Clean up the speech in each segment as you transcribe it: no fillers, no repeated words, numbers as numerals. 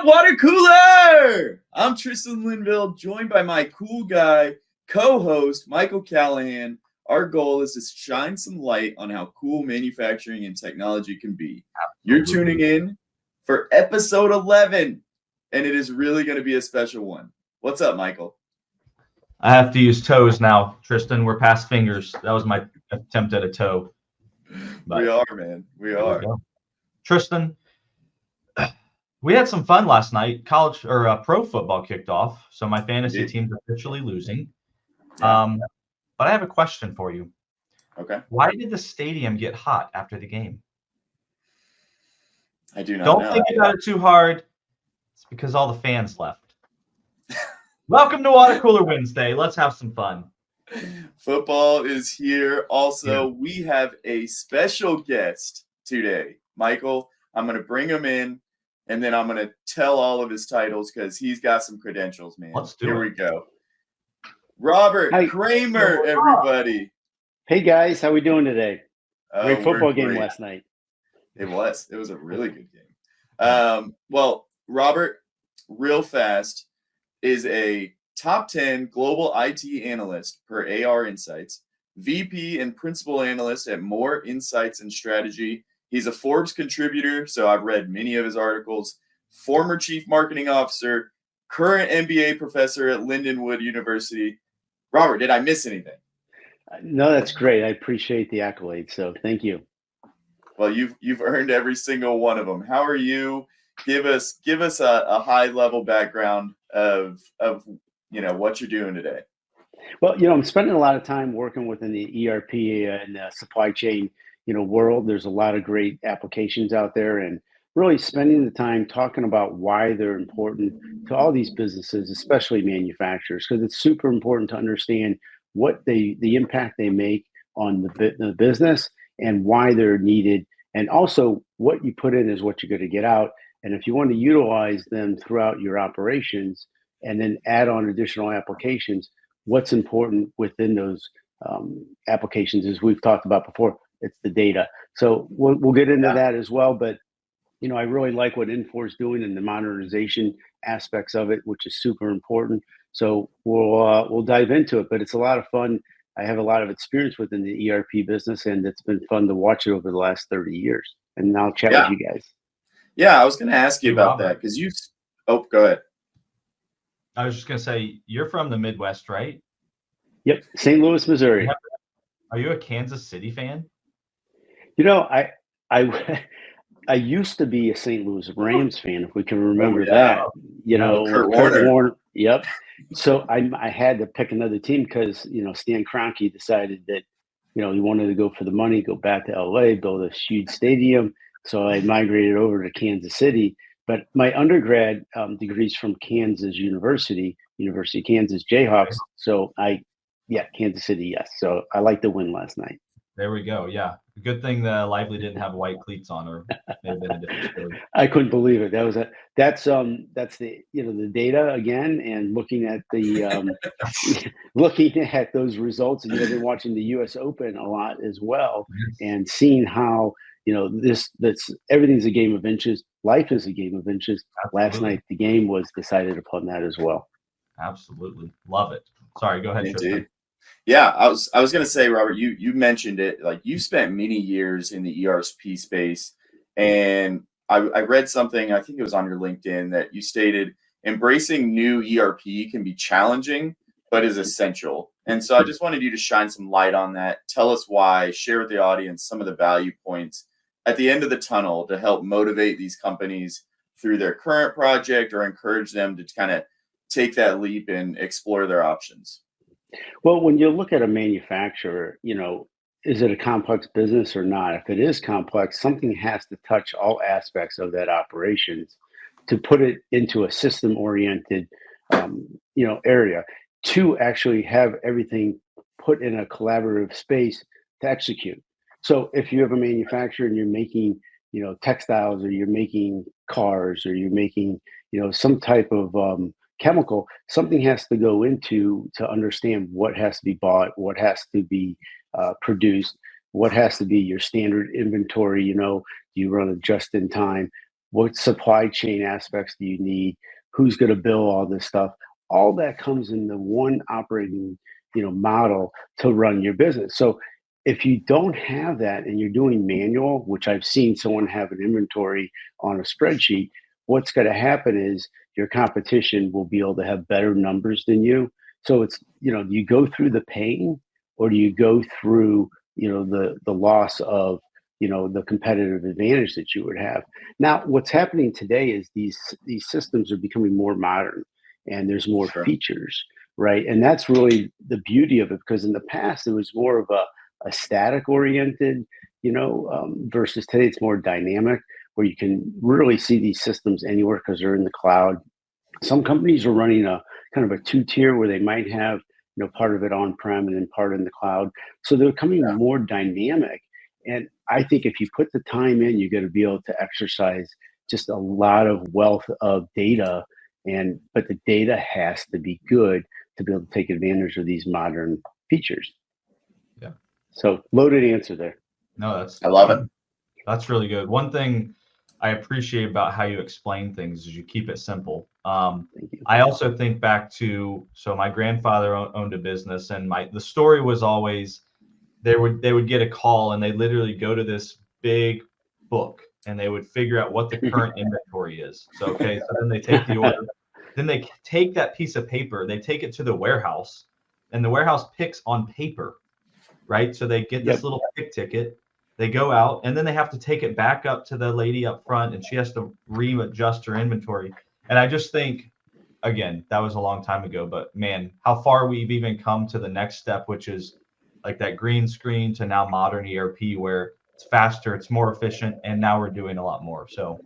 Water Cooler? I'm Tristan Linville, joined by my cool guy, co-host, Michael Callahan. Our goal is to shine some light on how cool manufacturing and technology can be. You're tuning in for episode 11, and it is really going to be a special one. What's up, Michael? I have to use toes now, Tristan. We're past fingers. That was my attempt at a toe. But we are, man. We are. Tristan, we had some fun last night. College or pro football kicked off, so my fantasy team's officially losing. Yeah. But I have a question for you. Okay. Why did the stadium get hot after the game? I do not know. Don't think about it too hard. It's because all the fans left. Welcome to Water Cooler Wednesday. Let's have some fun. Football is here. Also, we have a special guest today. Michael, I'm going to bring him in, and then I'm going to tell all of his titles because he's got some credentials, man. Let's do it. Here we go. Robert Kramer, everybody. Hey, guys. How we doing today? Great football game great. Last night. It was. It was a really good game. Well, Robert, real fast, is a top 10 global IT analyst per ARInsights, VP and principal analyst at Moor Insights and Strategy. He's a Forbes contributor, so I've read many of his articles. Former chief marketing officer, current MBA professor at Lindenwood University. Robert, did I miss anything? No, that's great. I appreciate the accolades, so thank you. Well, you've earned every single one of them. How are you? Give us a high level background of what you're doing today. Well, I'm spending a lot of time working within the ERP and supply chain world. There's a lot of great applications out there, and really spending the time talking about why they're important to all these businesses, especially manufacturers, because it's super important to understand what the impact they make on the business and why they're needed, and also what you put in is what you're going to get out. And if you want to utilize them throughout your operations and then add on additional applications, what's important within those applications, as we've talked about before, it's the data. So we'll get into that as well. But, I really like what Infor is doing in the modernization aspects of it, which is super important. So we'll dive into it, but it's a lot of fun. I have a lot of experience within the ERP business, and it's been fun to watch it over the last 30 years. And I'll chat with you guys. Yeah, I was going to ask you about that because go ahead. I was just going to say, you're from the Midwest, right? Yep, St. Louis, Missouri. Are you a Kansas City fan? I used to be a St. Louis Rams fan, if we can remember that. Kurt Warner. Yep. So I had to pick another team because Stan Kroenke decided that he wanted to go for the money, go back to LA, build a huge stadium. So I migrated over to Kansas City. But my undergrad degree's from Kansas University of Kansas Jayhawks. So Kansas City, yes. So I like the win last night. There we go. Yeah. Good thing the Lively didn't have white cleats on, or may have been a different story. I couldn't believe it. That's the the data again, and looking at the looking at those results, and I've been watching the US Open a lot as well, and seeing how that's everything's a game of inches. Life is a game of inches. Absolutely. Last night the game was decided upon that as well. Absolutely. Love it. Sorry, go ahead, Tristan. Yeah, I was going to say, Robert, you mentioned it. Like, you've spent many years in the ERP space, and I read something, I think it was on your LinkedIn, that you stated embracing new ERP can be challenging, but is essential. And so I just wanted you to shine some light on that. Tell us why, share with the audience some of the value points at the end of the tunnel to help motivate these companies through their current project or encourage them to kind of take that leap and explore their options. Well, when you look at a manufacturer, is it a complex business or not? If it is complex, something has to touch all aspects of that operations to put it into a system-oriented, area to actually have everything put in a collaborative space to execute. So if you have a manufacturer and you're making, textiles, or you're making cars, or you're making, some type of chemical, something has to go into to understand what has to be bought, what has to be produced, what has to be your standard inventory. Do you run a just in time? what supply chain aspects do you need, who's going to bill all this stuff. All that comes in the one operating, model to run your business. So if you don't have that and you're doing manual, which I've seen someone have an inventory on a spreadsheet, what's going to happen is your competition will be able to have better numbers than you. So it's, do you go through the pain, or do you go through, the loss of, the competitive advantage that you would have? Now, what's happening today is these systems are becoming more modern, and there's more Sure. features, right? And that's really the beauty of it, because in the past it was more of a static oriented, versus today it's more dynamic, where you can really see these systems anywhere because they're in the cloud. Some companies are running a kind of a two-tier where they might have, part of it on-prem and then part in the cloud. So they're becoming more dynamic. And I think if you put the time in, you're going to be able to exercise just a lot of wealth of data. But the data has to be good to be able to take advantage of these modern features. Yeah. So loaded answer there. No, I love it. That's really good. One thing I appreciate about how you explain things is you keep it simple. Thank you. I also think back to, so my grandfather owned a business, and the story was always they would get a call and they literally go to this big book and they would figure out what the current inventory is. So then they take the order, then they take that piece of paper, they take it to the warehouse, and the warehouse picks on paper, right? So they get this little pick ticket, they go out, and then they have to take it back up to the lady up front, and she has to readjust her inventory. And I just think, again, that was a long time ago, but man, how far we've even come to the next step, which is like that green screen to now modern ERP, where it's faster, it's more efficient, and now we're doing a lot more. So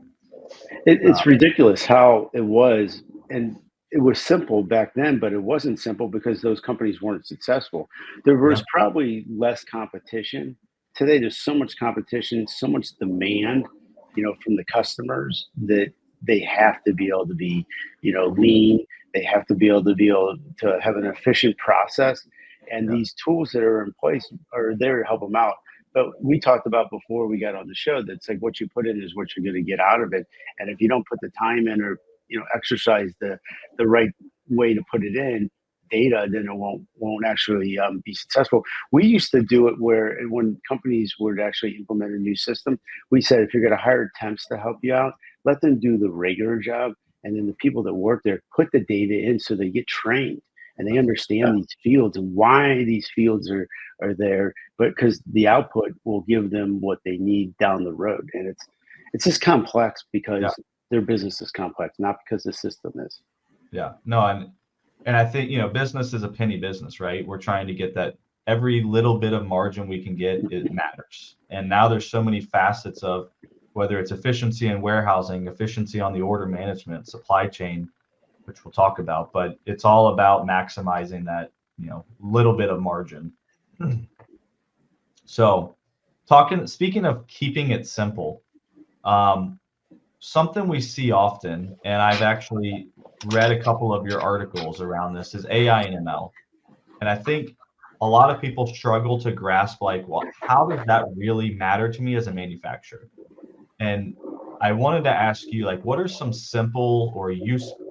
it's ridiculous how it was. And it was simple back then, but it wasn't simple because those companies weren't successful. There was probably less competition. Today, there's so much competition, so much demand, from the customers, that they have to be able to be, lean. They have to be able to have an efficient process. And these tools that are in place are there to help them out. But we talked about before we got on the show that it's like what you put in is what you're going to get out of it. And if you don't put the time in, or exercise the right way to put it in data, then it won't actually be successful. We used to do it where when companies would actually implement a new system, we said, if you're going to hire temps to help you out, let them do the regular job, and then the people that work there put the data in so they get trained and they understand these fields and why these fields are there, but because the output will give them what they need down the road. And it's just complex because their business is complex, not because the system is. Yeah, no, and I think, business is a penny business, right? We're trying to get that every little bit of margin we can get, it matters. And now there's so many facets of whether it's efficiency in warehousing, efficiency on the order management, supply chain, which we'll talk about, but it's all about maximizing that, little bit of margin. So speaking of keeping it simple, something we see often, and I've actually read a couple of your articles around this, is AI and ML. And I think a lot of people struggle to grasp, like, well, how does that really matter to me as a manufacturer? And I wanted to ask you, like, what are some simple or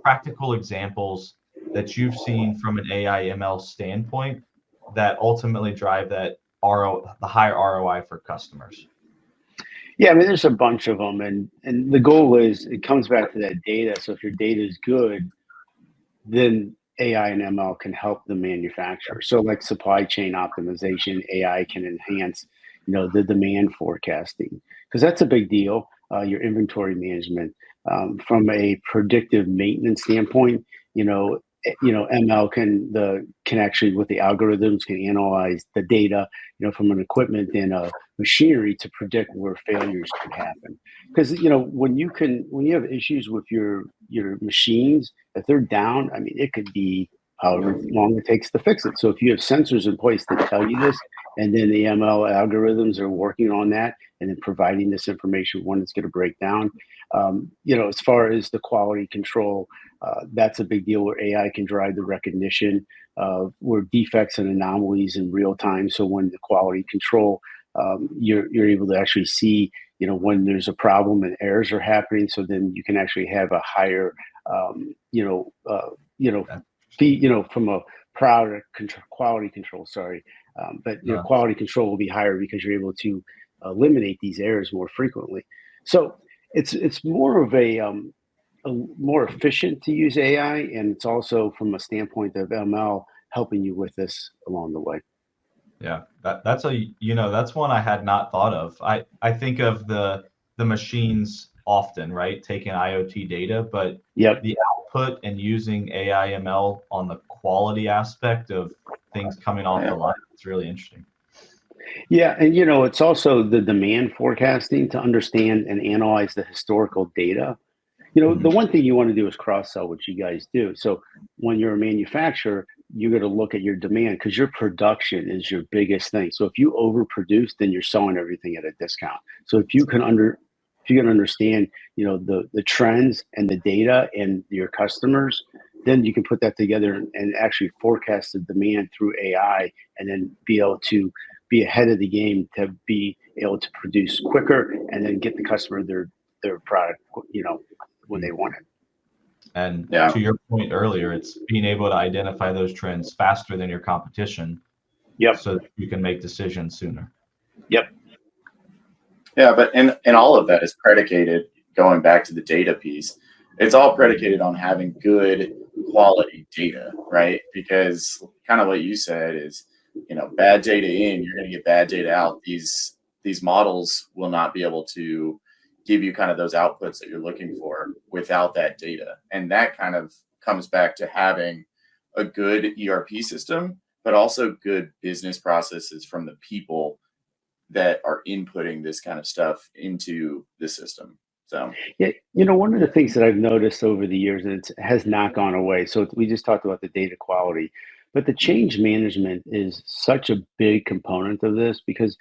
practical examples that you've seen from an AI ML standpoint that ultimately drive that the higher ROI for customers? Yeah, I mean, there's a bunch of them, and the goal is it comes back to that data. So if your data is good, then AI and ML can help the manufacturer. So like supply chain optimization, AI can enhance, the demand forecasting, because that's a big deal. Your inventory management, from a predictive maintenance standpoint, ML can actually, with the algorithms, can analyze the data, from an equipment and a machinery to predict where failures could happen. Because when you have issues with your machines, if they're down, I mean, it could be however long it takes to fix it. So if you have sensors in place to tell you this, and then the ML algorithms are working on that and then providing this information when it's going to break down, as far as the quality control, that's a big deal where AI can drive the recognition of where defects and anomalies in real time. So when the quality control, you're able to actually see, when there's a problem and errors are happening, so then you can actually have a higher, fee, from a quality control, sorry. But quality control will be higher because you're able to eliminate these errors more frequently. So it's more of a more efficient to use AI, and it's also from a standpoint of ML helping you with this along the way. Yeah, that's one I had not thought of. I think of the machines often, right? Taking IoT data, but Yep. the output and using AI ML on the quality aspect of things coming off the line, it's really interesting. Yeah, and it's also the demand forecasting to understand and analyze the historical data. The one thing you want to do is cross sell, which you guys do. So when you're a manufacturer, you're going to look at your demand because your production is your biggest thing. So if you overproduce, then you're selling everything at a discount. So if you can understand, the trends and the data and your customers, then you can put that together and actually forecast the demand through AI, and then be able to be ahead of the game to be able to produce quicker and then get the customer their product, when they want it. And to your point earlier, it's being able to identify those trends faster than your competition. Yep. So that you can make decisions sooner. Yep. Yeah, but and all of that is predicated, going back to the data piece, it's all predicated on having good quality data, right? Because kind of what you said is, bad data in, you're going to get bad data out. These models will not be able to give you kind of those outputs that you're looking for without that data. And that kind of comes back to having a good ERP system, but also good business processes from the people that are inputting this kind of stuff into the system. So, yeah, one of the things that I've noticed over the years, and it has not gone away. So we just talked about the data quality, but the change management is such a big component of this, because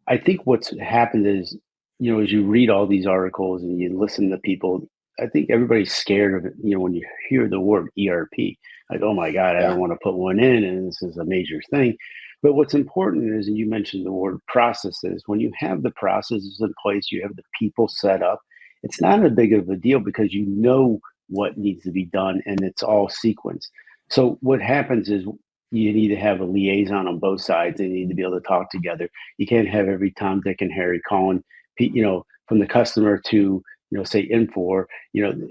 I think what's happened is, as you read all these articles and you listen to people, I think everybody's scared of it. When you hear the word ERP, like, oh my God, I don't want to put one in, and this is a major thing. But what's important is, and you mentioned the word processes, when you have the processes in place, you have the people set up, it's not as big of a deal because you know what needs to be done and it's all sequenced. So what happens is you need to have a liaison on both sides. They need to be able to talk together. You can't have every Tom, Dick, and Harry calling, from the customer to, say Infor.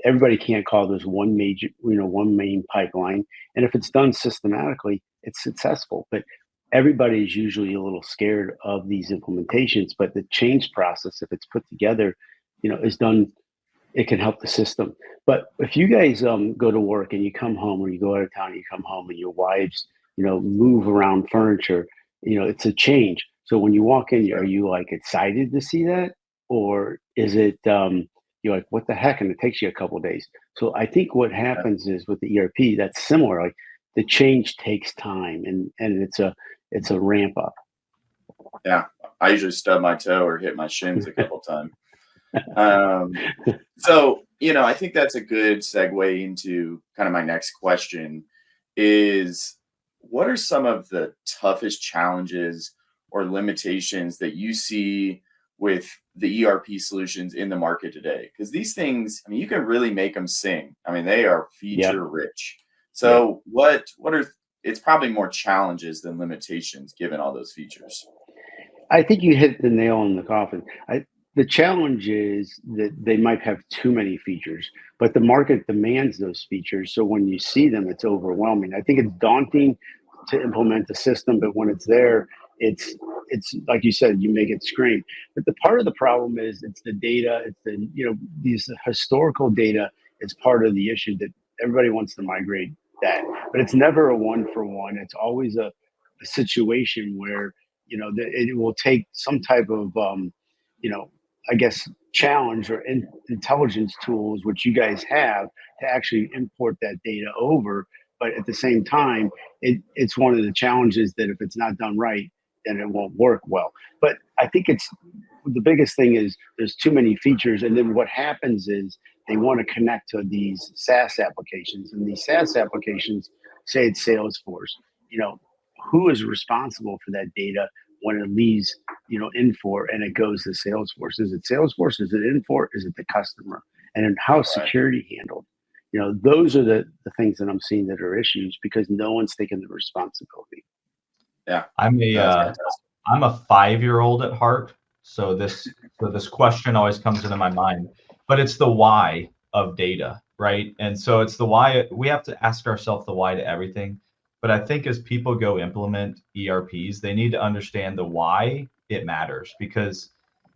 Everybody can't call. There's one main pipeline, and if it's done systematically, it's successful. But everybody is usually a little scared of these implementations. But the change process, if it's put together, is done. It can help the system. But if you guys go to work and you come home, or you go out of town, and you come home, and your wives, move around furniture, it's a change. So when you walk in, are you like excited to see that, or is it you're like, what the heck? And it takes you a couple of days. So I think what happens is with the ERP, that's similar. Like the change takes time, and it's a ramp up. Yeah, I usually stub my toe or hit my shins a couple times. So, I think that's a good segue into kind of my next question is, what are some of the toughest challenges or limitations that you see with the ERP solutions in the market today? Because these things, you can really make them sing. They are feature rich. So what are, it's probably more challenges than limitations given all those features. I think you hit the nail on the coffin. The challenge is that they might have too many features, but the market demands those features. So when you see them, it's overwhelming. I think it's daunting to implement the system, but when it's there, it's like you said, you make it scream. But the part of the problem is it's the data. It's the these historical data is part of the issue that everybody wants to migrate that, but it's never a one for one. It's always a situation where it will take some type of I guess challenge or intelligence tools, which you guys have, to actually import that data over. But at the same time, it's one of the challenges that if it's not done right, then it won't work well. But I think it's the biggest thing is there's too many features, and then what happens is they want to connect to these SaaS applications, and these SaaS applications, say it's Salesforce, who is responsible for that data when it leaves Infor and it goes to Salesforce. Is it Salesforce? Is it Infor? Is it the customer? And then how security handled? Those are the things that I'm seeing that are issues because no one's taking the responsibility. Yeah, I'm a 5-year-old at heart, so this question always comes into my mind. But it's the why of data, right? And so it's the why. We have to ask ourselves the why to everything. But I think as people go implement ERPs, they need to understand the why it matters. Because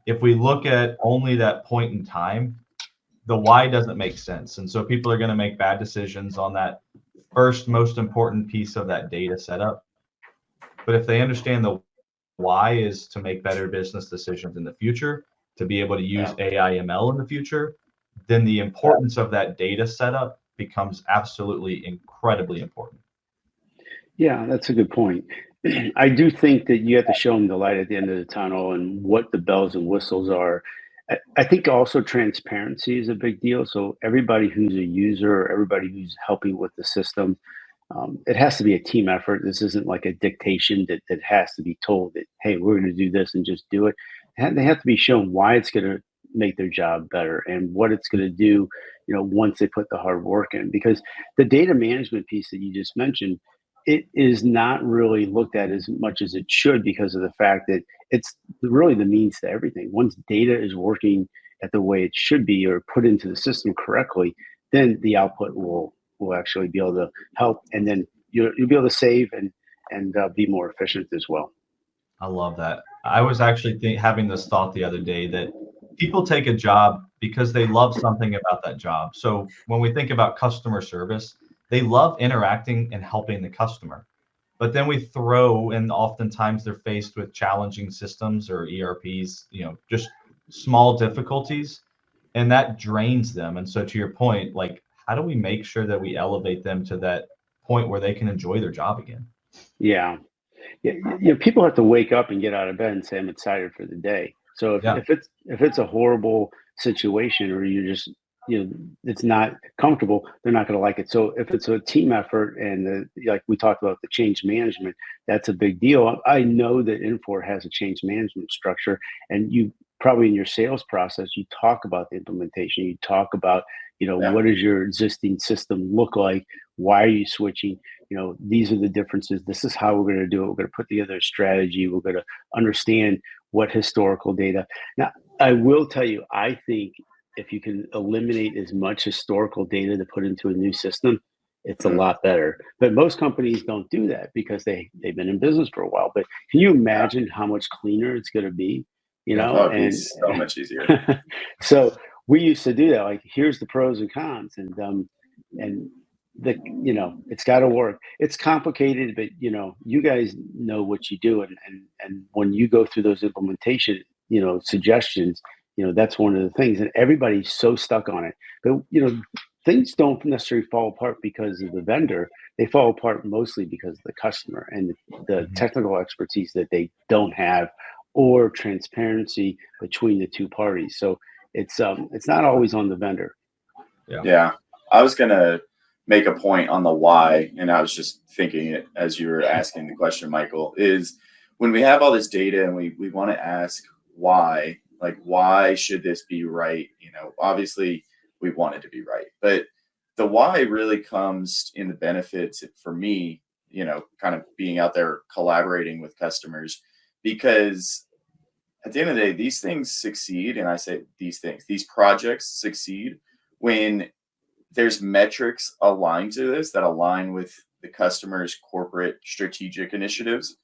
if we look at only that point in time, the why doesn't make sense. And so people are going to make bad decisions on that first most important piece of that data setup. But if they understand the why is to make better business decisions in the future, to be able to use AI ML in the future, then the importance of that data setup becomes absolutely incredibly important. Yeah, that's a good point. I do think that you have to show them the light at the end of the tunnel and what the bells and whistles are. I think also transparency is a big deal. So everybody who's a user, everybody who's helping with the system, it has to be a team effort. This isn't like a dictation that has to be told that, hey, we're going to do this and just do it. They have to be shown why it's going to make their job better and what it's going to do, once they put the hard work in. Because the data management piece that you just mentioned, it is not really looked at as much as it should because of the fact that it's really the means to everything. Once data is working at the way it should be or put into the system correctly, then the output will actually be able to help, and then you'll be able to save and be more efficient as well. I love that. I was actually having this thought the other day that people take a job because they love something about that job. So when we think about customer service, they love interacting and helping the customer. But then we throw, and oftentimes they're faced with challenging systems or ERPs, just small difficulties, and that drains them. And so to your point, like, how do we make sure that we elevate them to that point where they can enjoy their job again? Yeah. People have to wake up and get out of bed and say, I'm excited for the day. So if it's a horrible situation or you just, it's not comfortable, they're not going to like it. So if it's a team effort and like we talked about the change management, that's a big deal. I know that Infor has a change management structure, and you probably in your sales process, you talk about the implementation, you talk about, what does your existing system look like? Why are you switching? These are the differences. This is how we're going to do it. We're going to put together a strategy. We're going to understand what historical data. Now, I will tell you, I think if you can eliminate as much historical data to put into a new system, it's a lot better. But most companies don't do that because they've been in business for a while. But can you imagine how much cleaner it's going to be? And so much easier. So we used to do that. Like, here's the pros and cons, and it's got to work. It's complicated, but you guys know what you do, and when you go through those implementation, suggestions, that's one of the things, and everybody's so stuck on it. But things don't necessarily fall apart because of the vendor. They fall apart mostly because of the customer and the technical expertise that they don't have, or transparency between the two parties. So it's not always on the vendor. Yeah. I was gonna make a point on the why, and I was just thinking it as you were asking the question, Michael, is when we have all this data and we want to ask why, like, why should this be right? Obviously we want it to be right, but the why really comes in the benefits for me, kind of being out there collaborating with customers, because at the end of the day, these things succeed. And I say these projects succeed when there's metrics aligned to this that align with the customer's corporate strategic initiatives,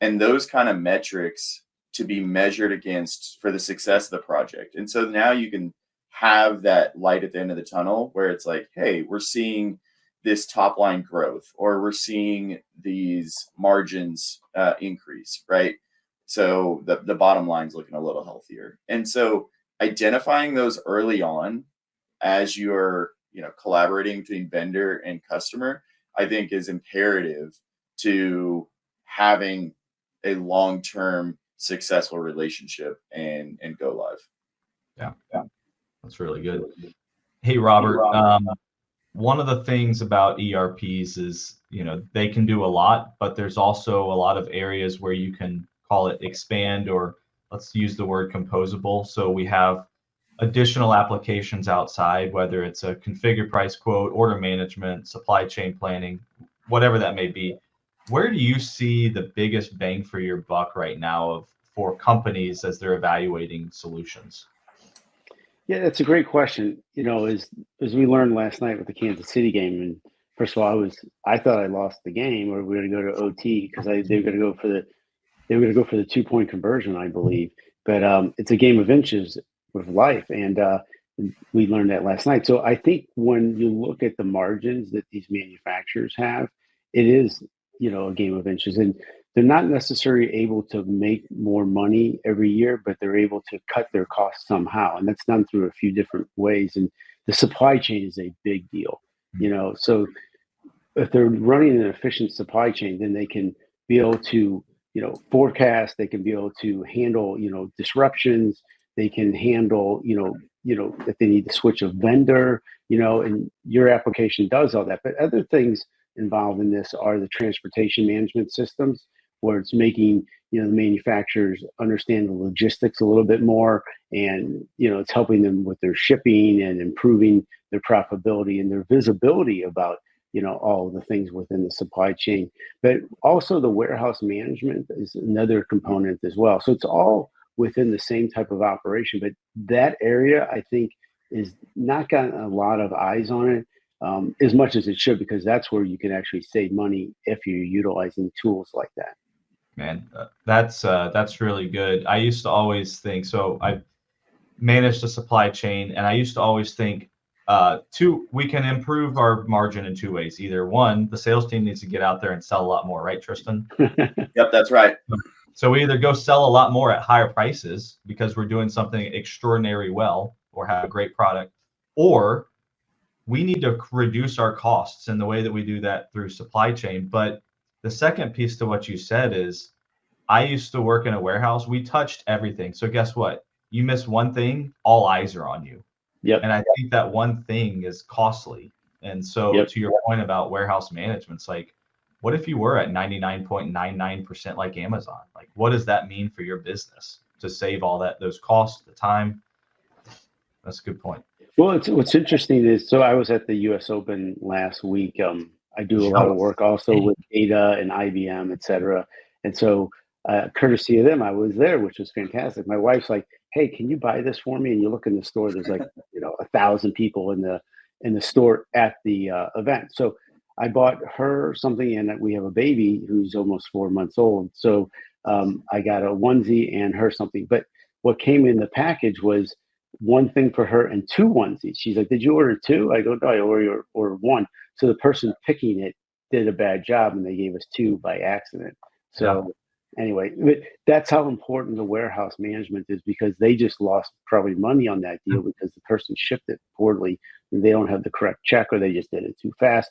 and those kind of metrics to be measured against for the success of the project. And so now you can have that light at the end of the tunnel where it's like, hey, we're seeing this top line growth, or we're seeing these margins increase, right? So the bottom line's looking a little healthier. And so identifying those early on as you're collaborating between vendor and customer, I think is imperative to having a long-term successful relationship and go live. Yeah, that's really good. Hey, Robert, one of the things about ERPs is, they can do a lot, but there's also a lot of areas where you can call it expand or let's use the word composable. So we have additional applications outside, whether it's a configure price quote, order management, supply chain planning, whatever that may be. Where do you see the biggest bang for your buck right now for companies as they're evaluating solutions? Yeah, that's a great question. As we learned last night with the Kansas City game, and first of all, I thought I lost the game, or we were going to go to OT because they were going to go for the 2-point conversion, I believe. But it's a game of inches with life, and we learned that last night. So I think when you look at the margins that these manufacturers have, it is a game of inches, and they're not necessarily able to make more money every year, but they're able to cut their costs somehow, and that's done through a few different ways. And the supply chain is a big deal, So if they're running an efficient supply chain, then they can be able to forecast. They can be able to handle disruptions. They can handle if they need to switch a vendor, and your application does all that. But other things involved in this are the transportation management systems, where it's making the manufacturers understand the logistics a little bit more, and it's helping them with their shipping and improving their profitability and their visibility about all of the things within the supply chain. But also the warehouse management is another component as well. So it's all within the same type of operation, but that area I think is not gotten a lot of eyes on it as much as it should, because that's where you can actually save money if you're utilizing tools like that. Man, that's really good. I used to always think, so I managed a supply chain, and I used to always think, we can improve our margin in 2 ways. Either one, the sales team needs to get out there and sell a lot more, right, Tristan? Yep, that's right. So we either go sell a lot more at higher prices because we're doing something extraordinary well or have a great product, or we need to reduce our costs, and the way that we do that through supply chain. But the second piece to what you said is, I used to work in a warehouse. We touched everything. So guess what? You miss one thing, all eyes are on you. Yep. And I think that one thing is costly. And so to your point about warehouse management, it's like, what if you were at 99.99% like Amazon? Like, what does that mean for your business to save all those costs, the time? That's a good point. Well, what's interesting is, so I was at the US Open last week. I do a lot of work also with data and IBM, et cetera. And so courtesy of them, I was there, which was fantastic. My wife's like, hey, can you buy this for me? And you look in the store, there's like, 1,000 people in the store at the event. So I bought her something, and we have a baby who's almost 4 months old. So I got a onesie and her something. But what came in the package was one thing for her and 2 onesies. She's like, did you order 2? I go, no, I ordered 1. So the person picking it did a bad job, and they gave us 2 by accident. So anyway, that's how important the warehouse management is, because they just lost probably money on that deal because the person shipped it poorly, and they don't have the correct check, or they just did it too fast.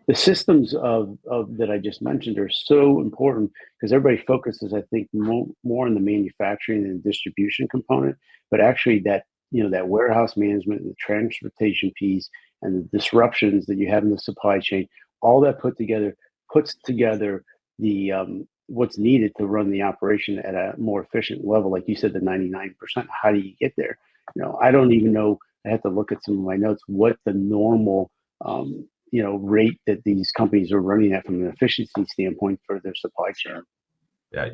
The systems of that I just mentioned are so important, because everybody focuses, I think, more on the manufacturing and distribution component, but actually that that warehouse management and the transportation piece and the disruptions that you have in the supply chain, all that puts together the what's needed to run the operation at a more efficient level. Like you said, the 99%. How do you get there? I don't even know. I have to look at some of my notes what the normal rate that these companies are running at from an efficiency standpoint for their supply chain. Yeah,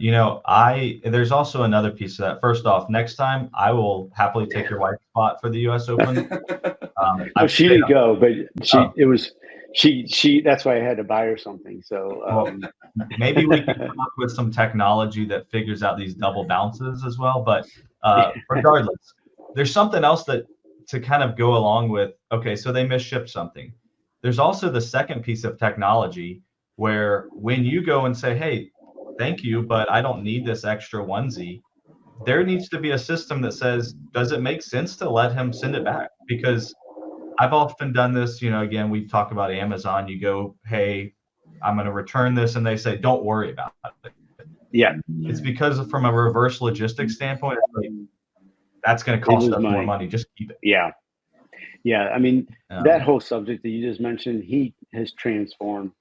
there's also another piece of that. First off, next time I will happily take your wife's spot for the US Open. She didn't go, but she that's why I had to buy her something. So maybe we can come up with some technology that figures out these double bounces as well. But regardless, there's something else that to kind of go along with. Okay, so they misshipped something. There's also the second piece of technology where when you go and say, hey, thank you, but I don't need this extra onesie, there needs to be a system that says, does it make sense to let him send it back? Because I've often done this, again, we've talked about Amazon. You go, hey, I'm going to return this, and they say, don't worry about it. Yeah. It's because from a reverse logistics standpoint, it's like, that's going to cost us more money. Just keep it. Yeah. Yeah. I mean, that whole subject that you just mentioned, he has transformed,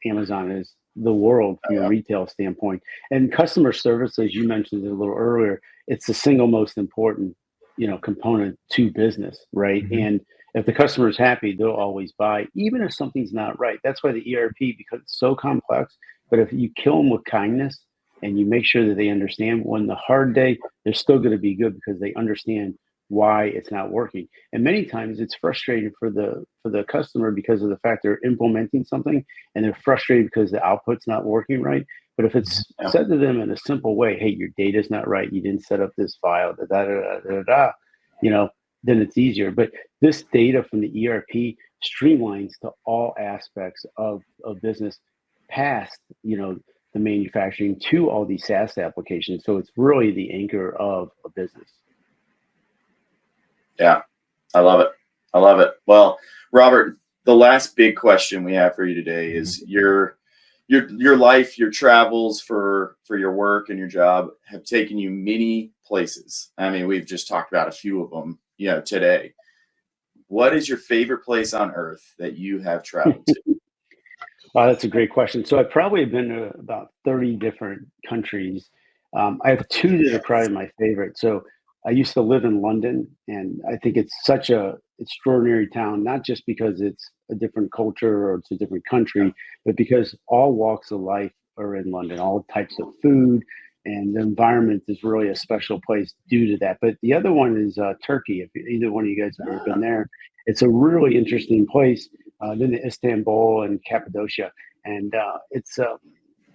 Amazon has the world from a retail standpoint. And customer service, as you mentioned a little earlier, it's the single most important, component to business, right? Mhm. And if the customer is happy, they'll always buy, even if something's not right. That's why the ERP, because it's so complex. But if you kill them with kindness and you make sure that they understand when the hard day, they're still going to be good because they understand why it's not working. And many times it's frustrating for the customer because of the fact they're implementing something and they're frustrated because the output's not working right. But if it's said to them in a simple way, hey, your data's not right, you didn't set up this file, da da da da da, da, then it's easier. But this data from the ERP streamlines to all aspects of business past, the manufacturing to all these SaaS applications. So it's really the anchor of a business. Yeah, I love it. I love it. Well, Robert, the last big question we have for you today is your life, your travels for your work and your job have taken you many places. I mean, we've just talked about a few of them, today. What is your favorite place on earth that you have traveled to? Wow, that's a great question. So I've probably been to about 30 different countries. I have two that are probably my favorite. So I used to live in London, and I think it's such a extraordinary town, not just because it's a different culture or it's a different country, but because all walks of life are in London, all types of food, and the environment is really a special place due to that. But the other one is Turkey. If either one of you guys have ever been there, it's a really interesting place. Then to Istanbul and Cappadocia, and it's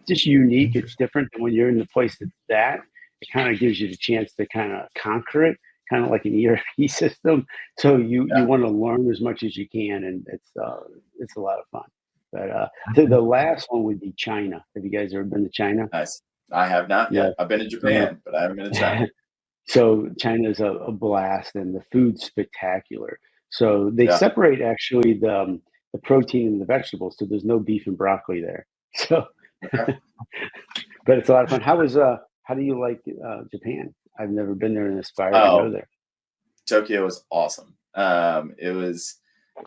just unique. It's different than when you're in the place that's that. It kind of gives you the chance to kind of conquer it, kind of like an ERP system. So you want to learn as much as you can, and it's a lot of fun. But so the last one would be China. Have you guys ever been to China? Nice. I have not yet. I've been to Japan, but I haven't been to China. So China's a blast, and the food's spectacular. So they separate actually the protein and the vegetables, so there's no beef and broccoli there. So, but it's a lot of fun. How do you like Japan? I've never been there and aspire to go there. Tokyo was awesome. It was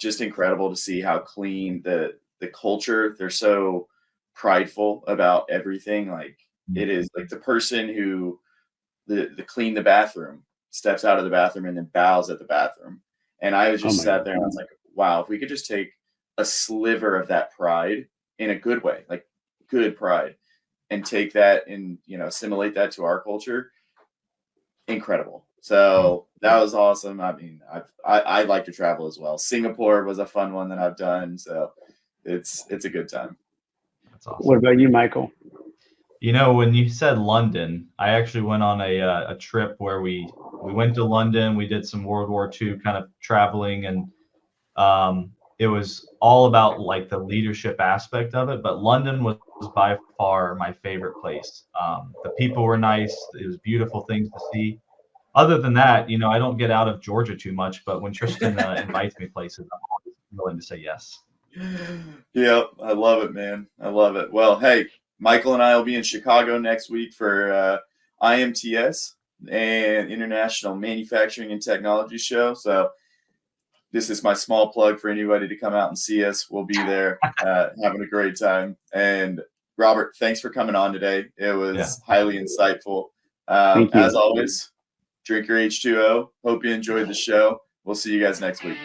just incredible to see how clean the culture. They're so prideful about everything. Like it is like the person who the clean the bathroom steps out of the bathroom and then bows at the bathroom. And I was just sat there and I was like, wow, if we could just take a sliver of that pride in a good way, like good pride, and take that and assimilate that to our culture, incredible. So that was awesome. I mean, I like to travel as well. Singapore was a fun one that I've done, so it's a good time. That's awesome. What about you, Michael? When you said London, I actually went on a trip where we went to London. We did some World War II kind of traveling, and it was all about like the leadership aspect of it. But London was by far my favorite place. The people were nice. It was beautiful things to see. Other than that, I don't get out of Georgia too much. But when Tristan invites me places, I'm always willing to say yes. Yeah, I love it, man. I love it. Well, hey, Michael and I will be in Chicago next week for IMTS and International Manufacturing and Technology Show. So this is my small plug for anybody to come out and see us. We'll be there having a great time. And Robert, thanks for coming on today. It was highly insightful. As always, drink your H2O. Hope you enjoyed the show. We'll see you guys next week.